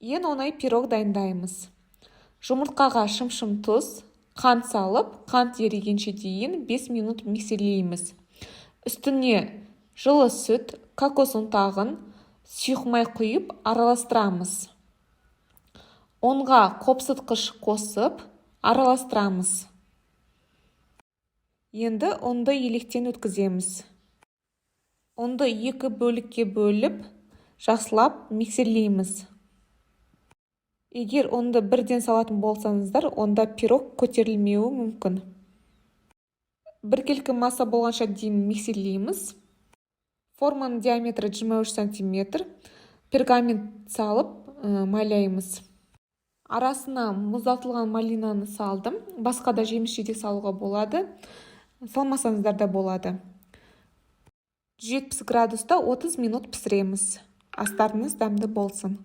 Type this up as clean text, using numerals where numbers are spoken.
Ең оңай пирог дайындаймыз. Жұмыртқаға шым-шым тұз, қант салып, қант ерігенше дейін 5 минут миксерлейміз. Үстіне жылы сүт, кокос ұнтағын сұйық құйып араластырамыз. Онға қопсытқыш қосып араластырамыз. Енді ұнды електен өткіземіз. Ұнды 2 бөлікке бөліп, жақсылап миксерлейміз. Егер ұнды бірден салатын болсаңыздар, онда пирог көтерілмеуі мүмкін. Біркелкі масса болғанша дейін миксерлейміз. Форманың диаметрі 23 см. Пергамент салып майлаймыз. Арасына мұздатылған малинаны салдым. Басқа да жеміс-жидек салуға болады. Салмасаңыздар да болады. 170 градуста 30 минут пісіреміз. Астарыңыз дәмді болсын.